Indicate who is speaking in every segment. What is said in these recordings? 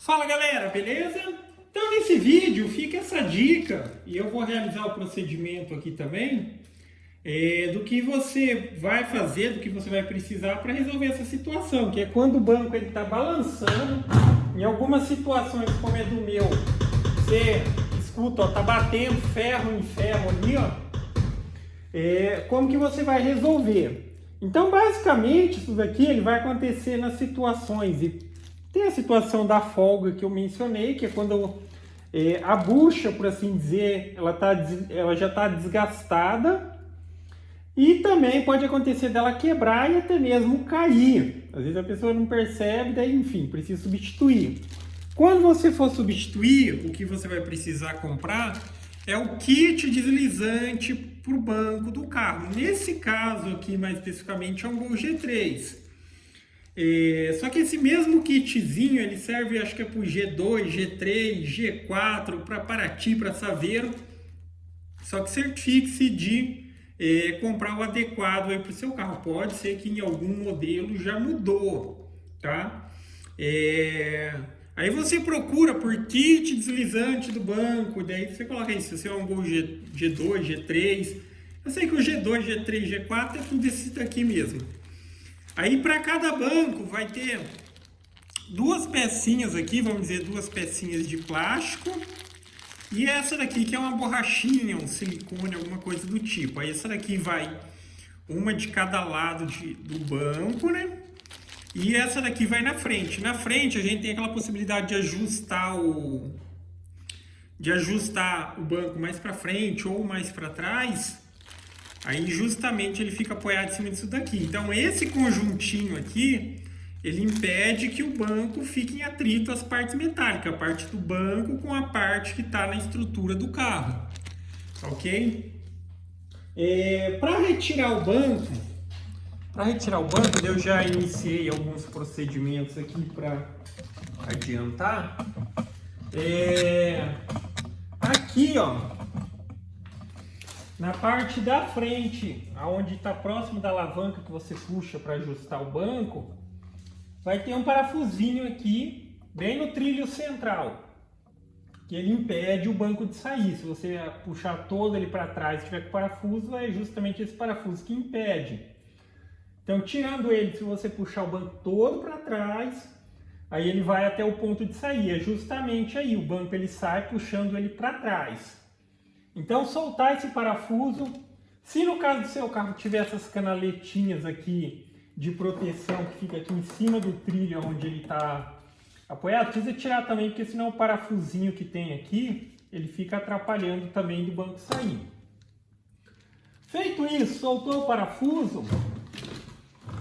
Speaker 1: Fala galera, beleza? Então nesse vídeo fica essa dica, e eu vou realizar o procedimento aqui também, do que você vai fazer, do que você vai precisar para resolver essa situação, que é quando o banco está balançando, em algumas situações como é do meu, você escuta, ó, tá batendo ferro em ferro ali, ó, como que você vai resolver? Então basicamente isso daqui ele vai acontecer nas situações, e tem a situação da folga que eu mencionei, que é quando a bucha, por assim dizer, ela já está desgastada. E também pode acontecer dela quebrar e até mesmo cair. Às vezes a pessoa não percebe, daí enfim, precisa substituir. Quando você for substituir, o que você vai precisar comprar é o kit deslizante para o banco do carro. Nesse caso aqui, mais especificamente, é um Gol G3. Só que esse mesmo kitzinho, ele serve, acho que é para o G2, G3, G4, para Paraty, para Saveiro. Só que certifique-se de comprar o adequado para o seu carro. Pode ser que em algum modelo já mudou, tá? Aí você procura por kit deslizante do banco, daí você coloca aí, se você é um Gol G2, G3. Eu sei que o G2, G3, G4 é tudo desse daqui mesmo. Aí para cada banco vai ter duas pecinhas aqui, vamos dizer, duas pecinhas de plástico. E essa daqui que é uma borrachinha, um silicone, alguma coisa do tipo. Aí essa daqui vai uma de cada lado do banco, né? E essa daqui vai na frente. Na frente a gente tem aquela possibilidade de ajustar o banco mais para frente ou mais para trás. Aí justamente ele fica apoiado em cima disso daqui. Então esse conjuntinho aqui, ele impede que o banco fique em atrito às partes metálicas, a parte do banco com a parte que está na estrutura do carro. Ok? Para retirar o banco, eu já iniciei alguns procedimentos aqui para adiantar. Aqui, ó, na parte da frente, aonde está próximo da alavanca que você puxa para ajustar o banco, vai ter um parafusinho aqui, bem no trilho central, que ele impede o banco de sair. Se você puxar todo ele para trás e tiver com parafuso, é justamente esse parafuso que impede. Então, tirando ele, se você puxar o banco todo para trás, aí ele vai até o ponto de sair. É justamente aí, o banco ele sai puxando ele para trás. Então, soltar esse parafuso, se no caso do seu carro tiver essas canaletinhas aqui de proteção que fica aqui em cima do trilho onde ele está apoiado, precisa tirar também, porque senão o parafusinho que tem aqui, ele fica atrapalhando também do banco sair. Feito isso, soltou o parafuso,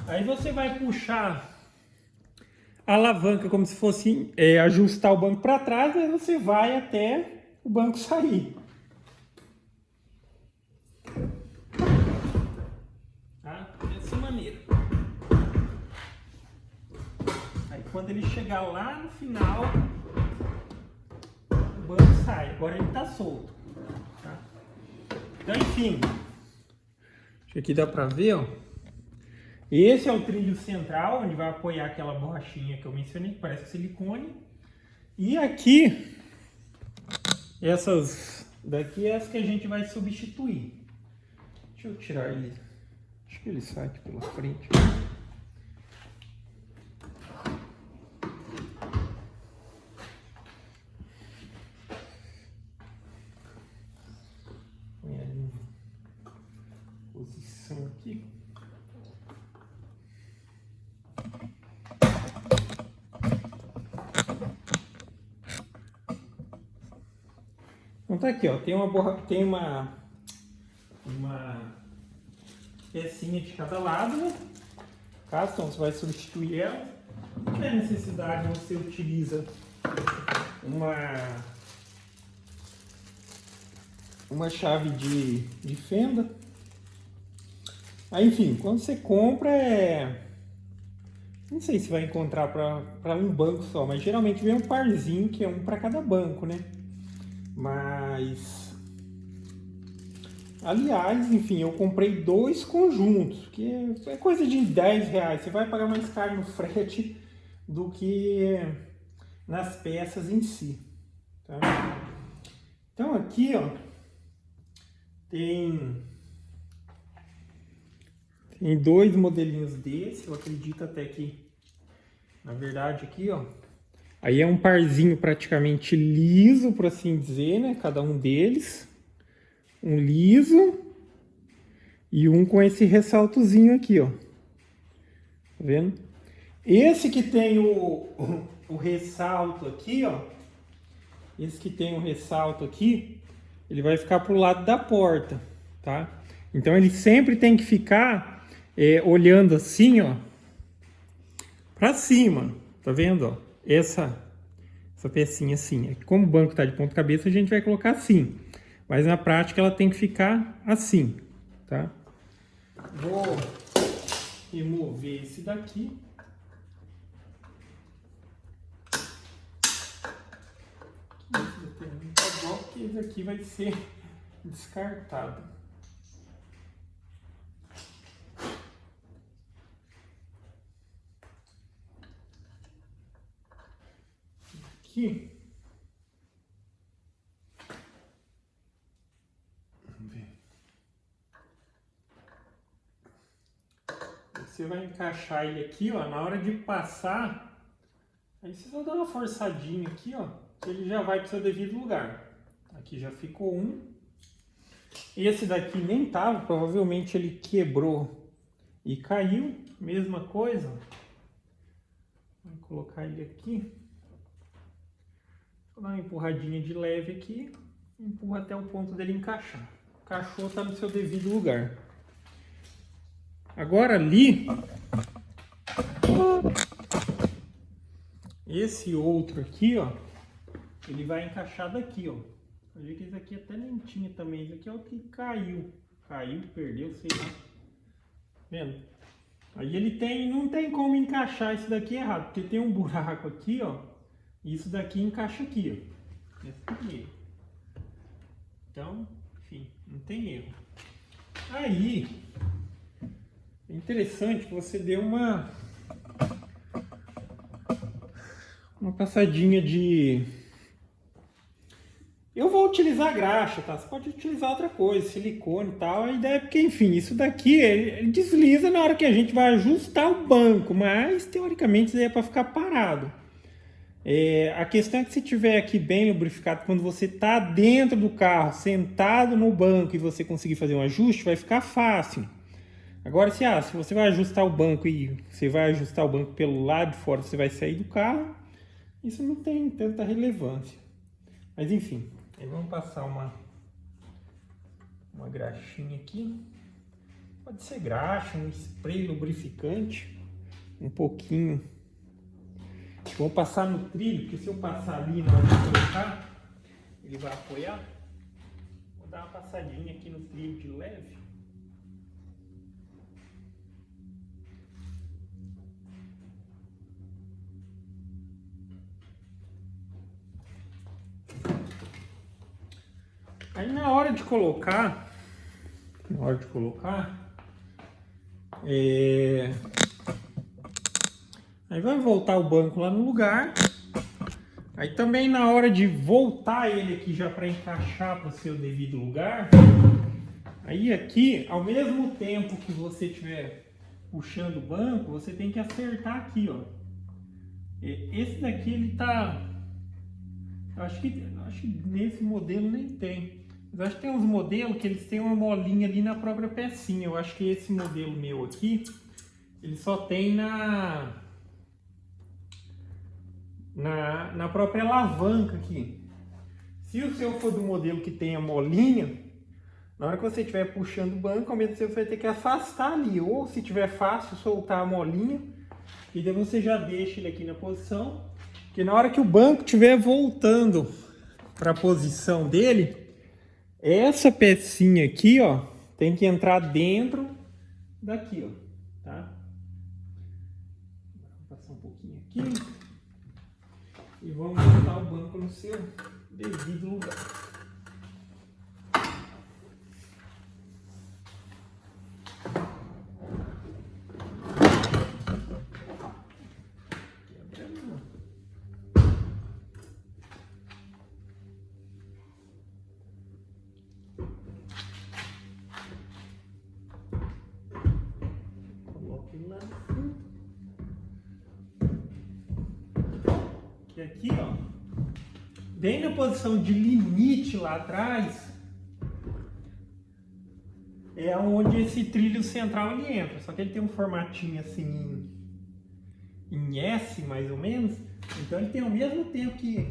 Speaker 1: aí você vai puxar a alavanca como se fosse ajustar o banco para trás, aí você vai até o banco sair. Dessa maneira. Aí quando ele chegar lá no final, o banco sai. Agora ele está solto. Tá? Então, enfim. Acho que aqui dá para ver, ó. Esse é o trilho central, onde vai apoiar aquela borrachinha que eu mencionei, que parece silicone. E aqui, essas daqui é as que a gente vai substituir. Deixa eu tirar ele. Acho que ele sai aqui pela frente. Põe ali em posição aqui. Então tá aqui, ó. Tem uma pecinha de cada lado, né? Caso então você vai substituir ela. Se tiver necessidade, você utiliza uma chave de fenda. Aí, enfim, quando você compra não sei se vai encontrar para um banco só, mas geralmente vem um parzinho que é um para cada banco, né? Mas aliás, enfim, eu comprei dois conjuntos, que é coisa de R$10. Você vai pagar mais caro no frete do que nas peças em si. Tá? Então aqui, ó, tem 2 modelinhos desse, eu acredito até que, na verdade, aqui, ó, aí é um parzinho praticamente liso, por assim dizer, né? Cada um deles. Um liso e um com esse ressaltozinho aqui, ó. Tá vendo? Esse que tem o ressalto aqui, ó. Esse que tem o ressalto aqui, ele vai ficar pro lado da porta, tá? Então ele sempre tem que ficar olhando assim, ó, pra cima, tá vendo, ó? Essa pecinha assim. Como o banco tá de ponta cabeça, a gente vai colocar assim. Mas na prática ela tem que ficar assim, tá? Vou remover esse daqui. Porque esse aqui vai ser descartado. Aqui. Vamos ver. Você vai encaixar ele aqui, ó, na hora de passar. Aí você vai dar uma forçadinha aqui, ó, que ele já vai para o seu devido lugar. Aqui já ficou um. Esse daqui nem tava, provavelmente ele quebrou e caiu. Mesma coisa. Vou colocar ele aqui. Vou dar uma empurradinha de leve aqui. Empurra até o ponto dele encaixar. Encaixou, tá no seu devido lugar. Agora ali, esse outro aqui, ó, ele vai encaixar daqui, ó. Eu vi que esse aqui até nem tinha também. Esse aqui é o que caiu. Caiu, perdeu, sei lá. Vendo? Aí ele tem, não tem como encaixar esse daqui errado, porque tem um buraco aqui, ó. E isso daqui encaixa aqui, ó. Esse aqui. Então, enfim, não tem erro. Aí, é interessante que você dê uma passadinha de... Eu vou utilizar graxa, tá? Você pode utilizar outra coisa, silicone e tal. A ideia é porque, enfim, isso daqui ele desliza na hora que a gente vai ajustar o banco, mas teoricamente isso aí é para ficar parado. A questão é que se tiver aqui bem lubrificado, quando você está dentro do carro, sentado no banco e você conseguir fazer um ajuste, vai ficar fácil. Agora, se você vai ajustar o banco e você vai ajustar o banco pelo lado de fora, você vai sair do carro, isso não tem tanta relevância. Mas enfim, aí vamos passar uma graxinha aqui. Pode ser graxa, um spray lubrificante, um pouquinho. Vou passar no trilho, porque se eu passar ali na hora de colocar, ele vai apoiar. Vou dar uma passadinha aqui no trilho de leve. Aí na hora de colocar, aí vai voltar o banco lá no lugar. Aí também na hora de voltar ele aqui já para encaixar para o seu devido lugar. Aí aqui, ao mesmo tempo que você estiver puxando o banco, você tem que acertar aqui, ó. Esse daqui ele tá... Acho que nesse modelo nem tem. Mas acho que tem uns modelos que eles têm uma molinha ali na própria pecinha. Eu acho que esse modelo meu aqui, ele só tem na própria alavanca aqui. Se o seu for do modelo que tem a molinha, na hora que você estiver puxando o banco, ao mesmo tempo você vai ter que afastar ali. Ou se tiver fácil, soltar a molinha. E daí você já deixa ele aqui na posição. Porque na hora que o banco estiver voltando para a posição dele, essa pecinha aqui, ó, tem que entrar dentro daqui, ó, tá? Vou passar um pouquinho aqui e vamos botar o banco no seu devido lugar. que aqui, ó, bem na posição de limite lá atrás, é onde esse trilho central ele entra. Só que ele tem um formatinho assim em S, mais ou menos. Então ele tem ao mesmo tempo que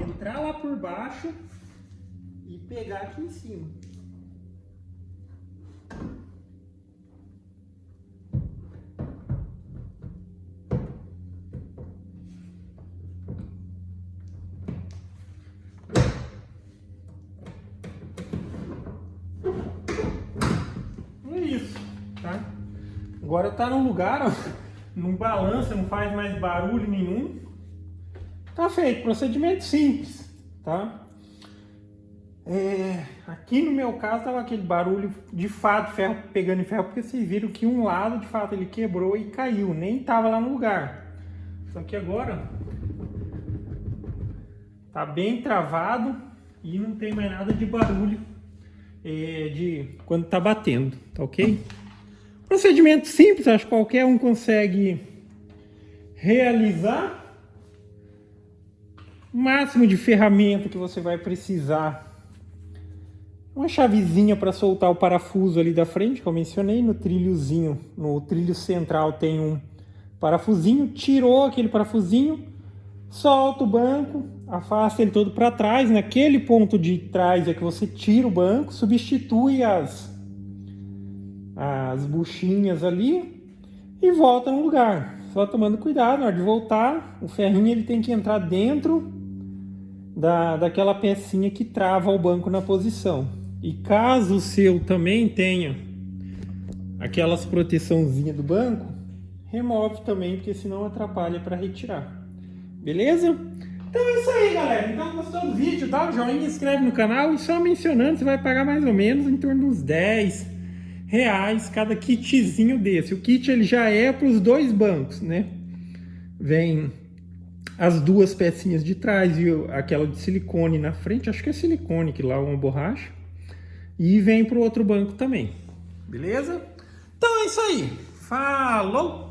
Speaker 1: entrar lá por baixo e pegar aqui em cima. É isso, tá? Agora tá no lugar, ó, não balança, não faz mais barulho nenhum. Tá feito, procedimento simples, tá? Aqui no meu caso tava aquele barulho de fato, ferro pegando em ferro, porque vocês viram que um lado de fato ele quebrou e caiu, nem tava lá no lugar. Só que agora tá bem travado e não tem mais nada de barulho de quando tá batendo, tá ok? Procedimento simples, acho que qualquer um consegue realizar. O máximo de ferramenta que você vai precisar, uma chavezinha para soltar o parafuso ali da frente, que eu mencionei, no trilhozinho, no trilho central tem um parafusinho, tirou aquele parafusinho, solta o banco, afasta ele todo para trás, naquele ponto de trás é que você tira o banco, substitui as buchinhas ali e volta no lugar. Só tomando cuidado, na hora de voltar, o ferrinho ele tem que entrar dentro daquela pecinha que trava o banco na posição. E caso o seu também tenha aquelas proteçãozinhas do banco, remove também, porque senão atrapalha para retirar. Beleza? Então é isso aí, galera. Então gostou do vídeo, dá um joinha, inscreve no canal. E só mencionando, você vai pagar mais ou menos em torno de uns R$10 cada kitzinho desse. O kit ele já é para os dois bancos, né? Vem as duas pecinhas de trás e aquela de silicone na frente, acho que é silicone, que lá é uma borracha, e vem para o outro banco também, beleza? Então é isso aí, falou!